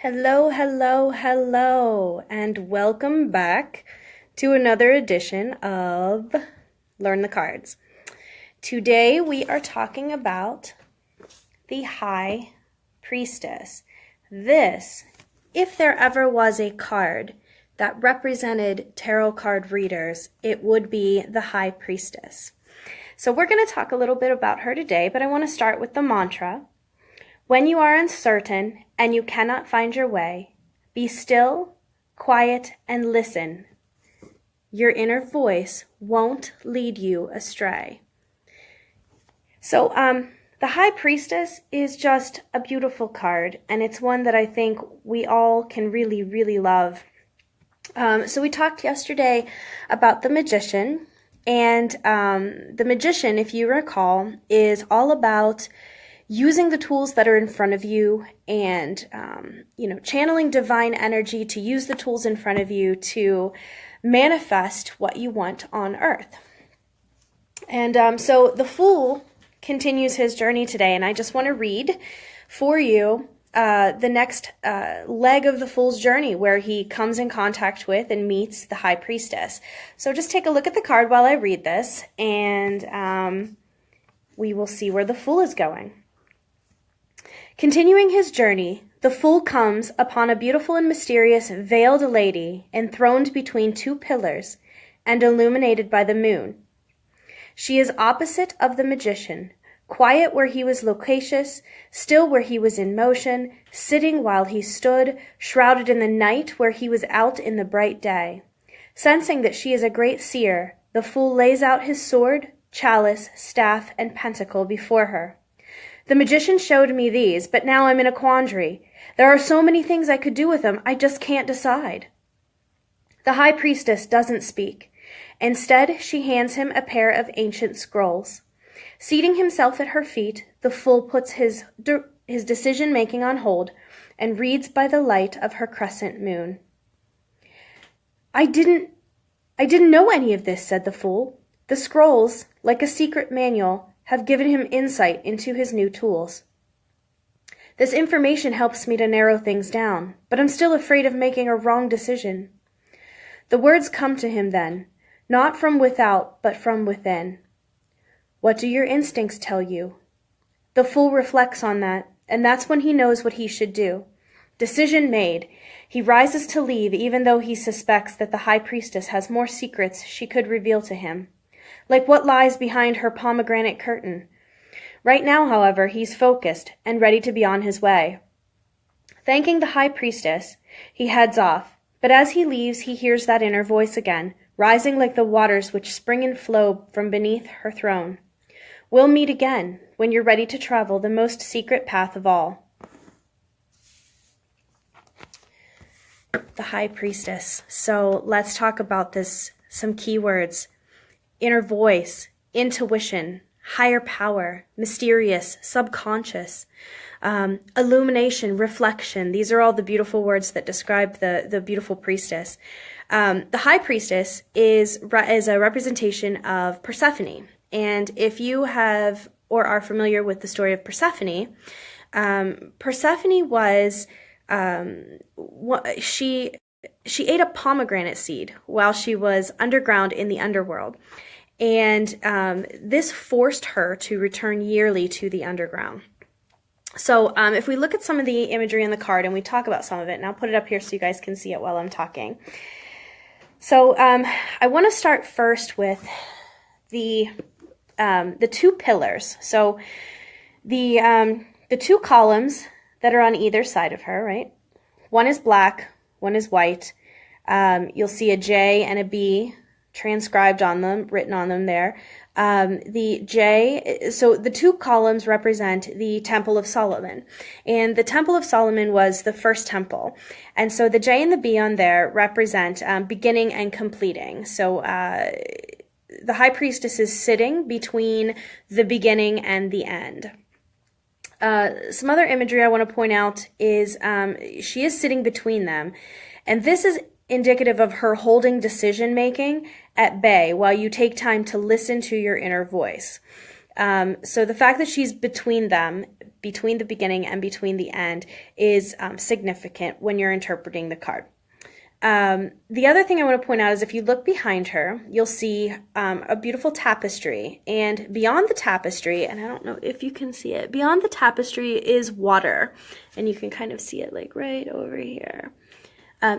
Hello, hello, hello, and welcome back to another edition of Learn the Cards. Today we are talking about the High Priestess. This, if there ever was a card that represented tarot card readers, it would be the High Priestess. So we're going to talk a little bit about her today, but I want to start with the mantra. When you are uncertain and you cannot find your way, be still, quiet, and listen. Your inner voice won't lead you astray. So the High Priestess is just a beautiful card, and it's one that I think we all can really, really love. So we talked yesterday about the Magician, and the Magician, if you recall, is all about using the tools that are in front of you and, channeling divine energy to use the tools in front of you to manifest what you want on earth. And so the Fool continues his journey today, and I just want to read for you the next leg of the Fool's journey where he comes in contact with and meets the High Priestess. So just take a look at the card while I read this, and we will see where the Fool is going. Continuing his journey, the Fool comes upon a beautiful and mysterious veiled lady enthroned between two pillars and illuminated by the moon. She is opposite of the Magician, quiet where he was loquacious, still where he was in motion, sitting while he stood, shrouded in the night where he was out in the bright day. Sensing that she is a great seer, the Fool lays out his sword, chalice, staff, and pentacle before her. The Magician showed me these, but now I'm in a quandary. There are so many things I could do with them, I just can't decide. The High Priestess doesn't speak. Instead, she hands him a pair of ancient scrolls. Seating himself at her feet, the Fool puts his decision-making on hold and reads by the light of her crescent moon. I didn't know any of this, said the Fool. The scrolls, like a secret manual, have given him insight into his new tools. This information helps me to narrow things down, but I'm still afraid of making a wrong decision. The words come to him then, not from without, but from within. What do your instincts tell you? The Fool reflects on that, and that's when he knows what he should do. Decision made. He rises to leave, even though he suspects that the High Priestess has more secrets she could reveal to him. Like what lies behind her pomegranate curtain. Right now, however, he's focused and ready to be on his way. Thanking the High Priestess, he heads off, but as he leaves, he hears that inner voice again, rising like the waters which spring and flow from beneath her throne. We'll meet again when you're ready to travel the most secret path of all. The High Priestess. So let's talk about this, some keywords. Inner voice, intuition, higher power, mysterious, subconscious, illumination, reflection. These are all the beautiful words that describe the beautiful priestess. The High Priestess is a representation of Persephone. And if you have or are familiar with the story of Persephone, Persephone was, she ate a pomegranate seed while she was underground in the underworld. And this forced her to return yearly to the underground. So if we look at some of the imagery in the card and we talk about some of it, and I'll put it up here so you guys can see it while I'm talking. So I want to start first with the two pillars. So the two columns that are on either side of her, right? One is black, one is white. You'll see a J and a B transcribed on them, written on them there. The J, so the two columns represent the Temple of Solomon. And the Temple of Solomon was the first temple. And so the J and the B on there represent beginning and completing. So the High Priestess is sitting between the beginning and the end. Some other imagery I want to point out is she is sitting between them. And this is indicative of her holding decision-making at bay while you take time to listen to your inner voice. So the fact that she's between them, between the beginning and between the end, is significant when you're interpreting the card. The other thing I want to point out is if you look behind her, you'll see a beautiful tapestry, and beyond the tapestry, and I don't know if you can see it, beyond the tapestry is water, and you can kind of see it like right over here.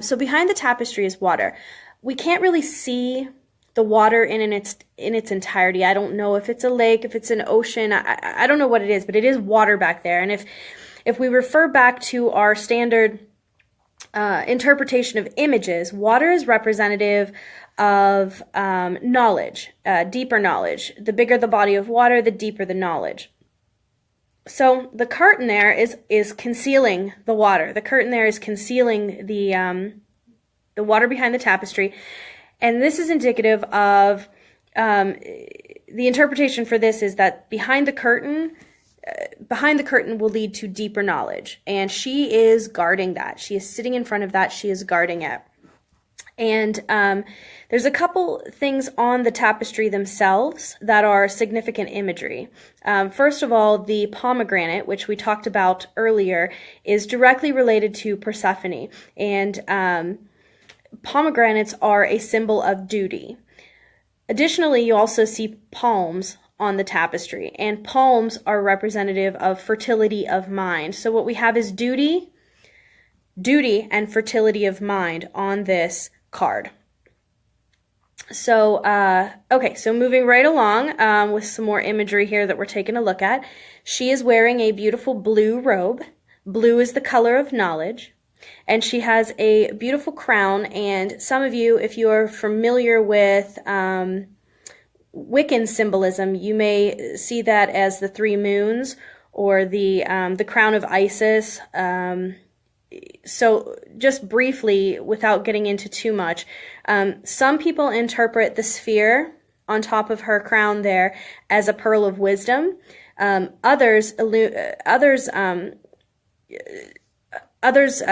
So behind the tapestry is water. We can't really see the water in its entirety. I don't know if it's a lake, if it's an ocean. I don't know what it is, but it is water back there. And if we refer back to our standard interpretation of images, water is representative of knowledge, deeper knowledge. The bigger the body of water, the deeper the knowledge. So the curtain there is concealing the water. The curtain there is concealing the water behind the tapestry. And this is indicative of, the interpretation for this is that behind the curtain will lead to deeper knowledge. And she is guarding that. She is sitting in front of that. She is guarding it. And there's a couple things on the tapestry themselves that are significant imagery. First of all, the pomegranate, which we talked about earlier, is directly related to Persephone. And pomegranates are a symbol of duty. Additionally, you also see palms on the tapestry, and palms are representative of fertility of mind. So what we have is duty and fertility of mind on this card. So, okay, so moving right along with some more imagery here that we're taking a look at. She is wearing a beautiful blue robe. Blue is the color of knowledge. And she has a beautiful crown, and some of you, if you are familiar with Wiccan symbolism, you may see that as the 3 moons or the crown of Isis. So just briefly, without getting into too much, some people interpret the sphere on top of her crown there as a pearl of wisdom. Others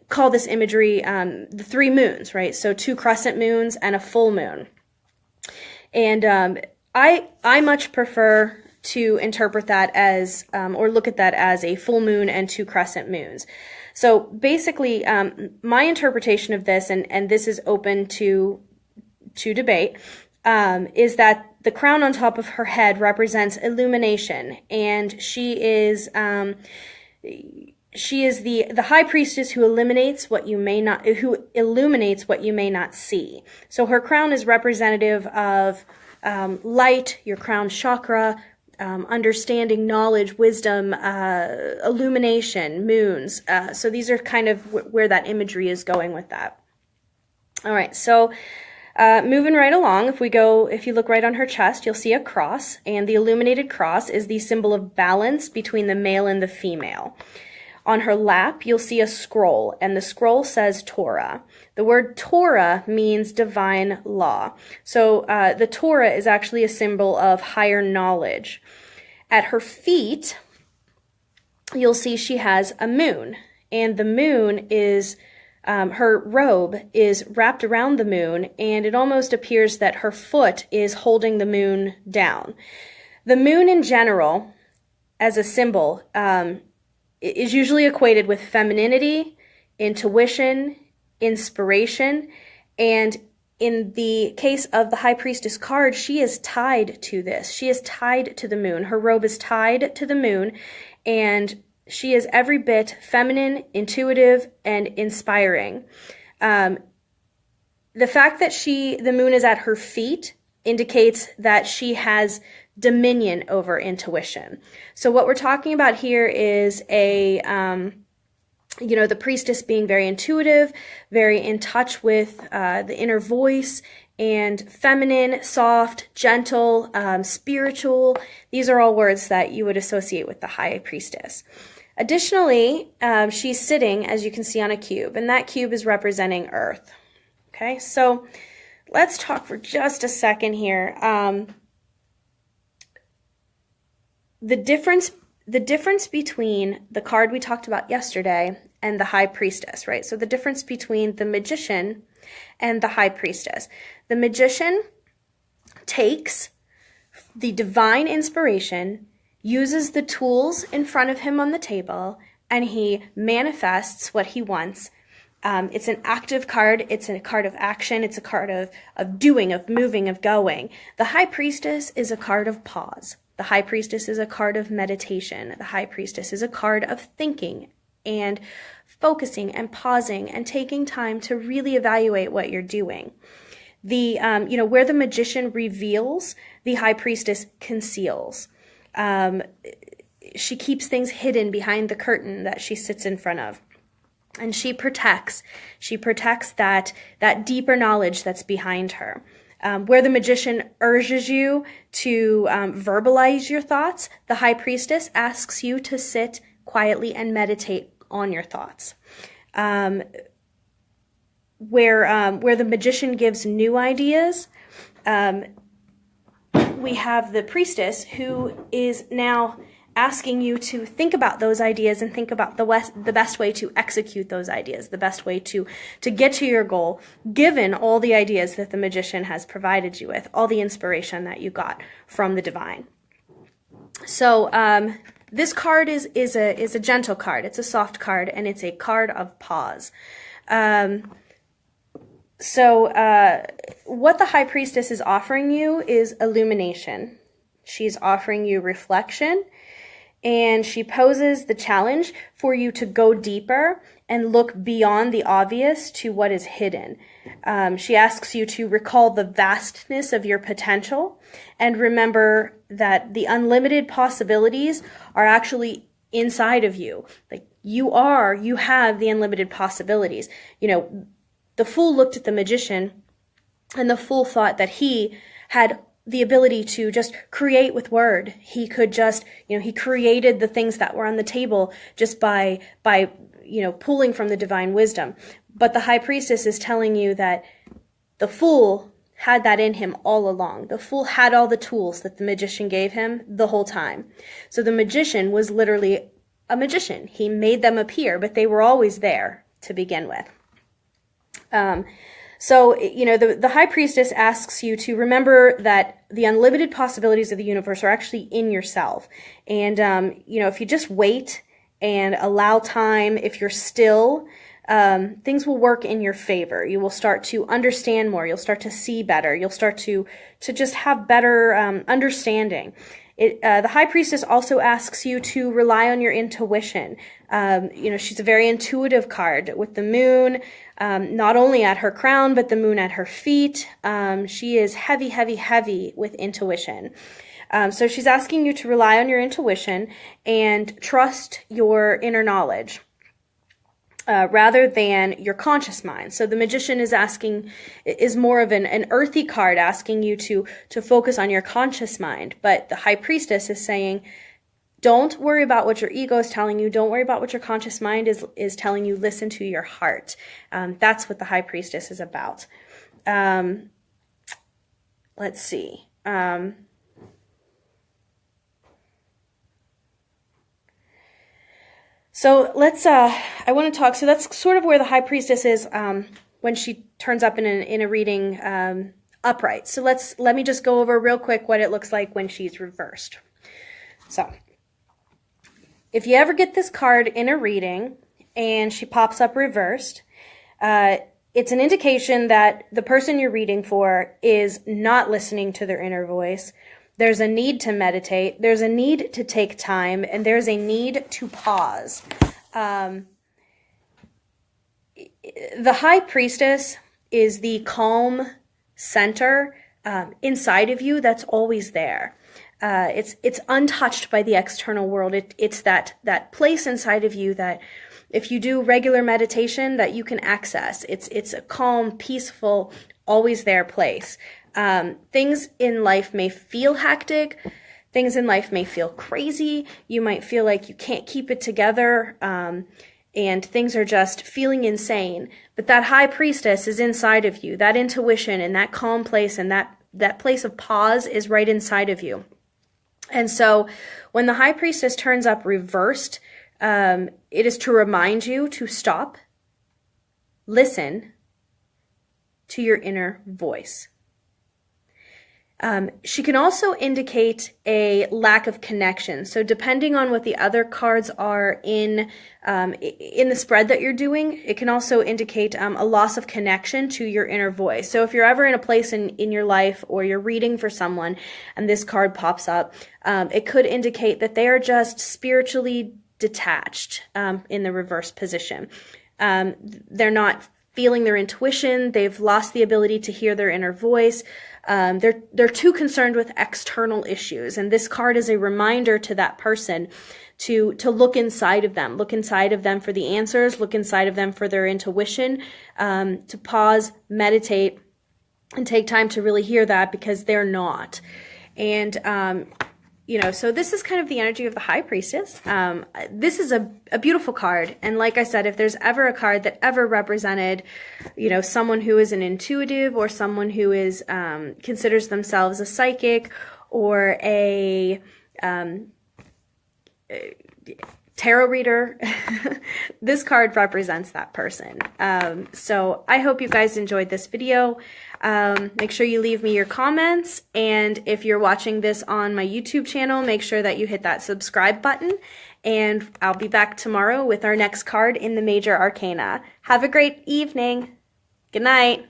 call this imagery the 3 moons, right? So 2 crescent moons and a full moon. And I much prefer to interpret that as, or look at that as a full moon and 2 crescent moons. So basically, my interpretation of this, and this is open to debate, is that the crown on top of her head represents illumination, and she is the high priestess who illuminates what you may not see. So her crown is representative of light, your crown chakra, understanding, knowledge, wisdom, illumination, moons. So these are kind of where that imagery is going with that. All right, so moving right along, if you look right on her chest, you'll see a cross, and the illuminated cross is the symbol of balance between the male and the female. On her lap, you'll see a scroll, and the scroll says Torah. The word Torah means divine law. So the Torah is actually a symbol of higher knowledge. At her feet, you'll see she has a moon, and the moon is, her robe is wrapped around the moon, and it almost appears that her foot is holding the moon down. The moon in general, as a symbol, is usually equated with femininity, intuition, inspiration, and in the case of the High Priestess card, she is tied to this. She is tied to the moon. Her robe is tied to the moon, and she is every bit feminine, intuitive, and inspiring. The fact that the moon is at her feet indicates that she has dominion over intuition. So what we're talking about here is the priestess being very intuitive, very in touch with the inner voice, and feminine, soft, gentle, spiritual. These are all words that you would associate with the High Priestess. Additionally, she's sitting, as you can see, on a cube, and that cube is representing Earth. Okay, so let's talk for just a second here. The difference between the card we talked about yesterday and the High Priestess, right? So the difference between the Magician and the High Priestess. The Magician takes the divine inspiration uses the tools in front of him on the table, and he manifests what he wants. It's an active card. It's a card of action. It's a card of doing, of moving, of going. The High Priestess is a card of pause. The High Priestess is a card of meditation. The High Priestess is a card of thinking and focusing and pausing and taking time to really evaluate what you're doing. Where the magician reveals, the High Priestess conceals. She keeps things hidden behind the curtain that she sits in front of. And she protects that deeper knowledge that's behind her. Where the magician urges you to verbalize your thoughts, the High Priestess asks you to sit quietly and meditate on your thoughts. Where the magician gives new ideas, we have the priestess who is now asking you to think about those ideas and think about the best way to execute those ideas, the best way to get to your goal, given all the ideas that the magician has provided you with, all the inspiration that you got from the divine. So this card is a gentle card. It's a soft card, and it's a card of pause. What the High Priestess is offering you is illumination. She's offering you reflection, and she poses the challenge for you to go deeper and look beyond the obvious to what is hidden. She asks you to recall the vastness of your potential and remember that the unlimited possibilities are actually inside of you. Like you have the unlimited possibilities. The fool looked at the magician, and the fool thought that he had the ability to just create with word. He could just, he created the things that were on the table just by pulling from the divine wisdom. But the High Priestess is telling you that the fool had that in him all along. The fool had all the tools that the magician gave him the whole time. So the magician was literally a magician. He made them appear, but they were always there to begin with. The High Priestess asks you to remember that the unlimited possibilities of the universe are actually in yourself. And, if you just wait and allow time, if you're still, things will work in your favor. You will start to understand more. You'll start to see better. You'll start to just have better understanding. The High Priestess also asks you to rely on your intuition. She's a very intuitive card with the moon, not only at her crown, but the moon at her feet. She is heavy, heavy, heavy with intuition. So she's asking you to rely on your intuition and trust your inner knowledge. Rather than your conscious mind. So the magician is more of an earthy card, asking you to focus on your conscious mind. But the High Priestess is saying, don't worry about what your ego is telling you. Don't worry about what your conscious mind is telling you. Listen to your heart. That's what the High Priestess is about. Let's see. So I want to talk, so that's sort of where the High Priestess is when she turns up in a reading upright. So let me just go over real quick what it looks like when she's reversed. So if you ever get this card in a reading and she pops up reversed, it's an indication that the person you're reading for is not listening to their inner voice. There's a need to meditate, there's a need to take time, and there's a need to pause. The High Priestess is the calm center inside of you that's always there. It's untouched by the external world. It's that place inside of you that if you do regular meditation that you can access. It's a calm, peaceful, always there place. Things in life may feel hectic. Things in life may feel crazy. You might feel like you can't keep it together, and things are just feeling insane. But that High Priestess is inside of you. That intuition and that calm place and that place of pause is right inside of you. And so when the High Priestess turns up reversed, it is to remind you to stop, listen to your inner voice. She can also indicate a lack of connection. So depending on what the other cards are in the spread that you're doing, it can also indicate a loss of connection to your inner voice. So if you're ever in a place in your life, or you're reading for someone and this card pops up, it could indicate that they are just spiritually detached in the reverse position. They're not feeling their intuition. They've lost the ability to hear their inner voice. They're too concerned with external issues, and this card is a reminder to that person to look inside of them for the answers, look inside of them for their intuition, to pause, meditate, and take time to really hear that, because they're not. And so this is kind of the energy of the High Priestess. This is a beautiful card. And like I said, if there's ever a card that ever represented, someone who is an intuitive, or someone who is, considers themselves a psychic, or a tarot reader, this card represents that person. So I hope you guys enjoyed this video. Make sure you leave me your comments, and if you're watching this on my YouTube channel, make sure that you hit that subscribe button, and I'll be back tomorrow with our next card in the Major Arcana. Have a great evening. Good night.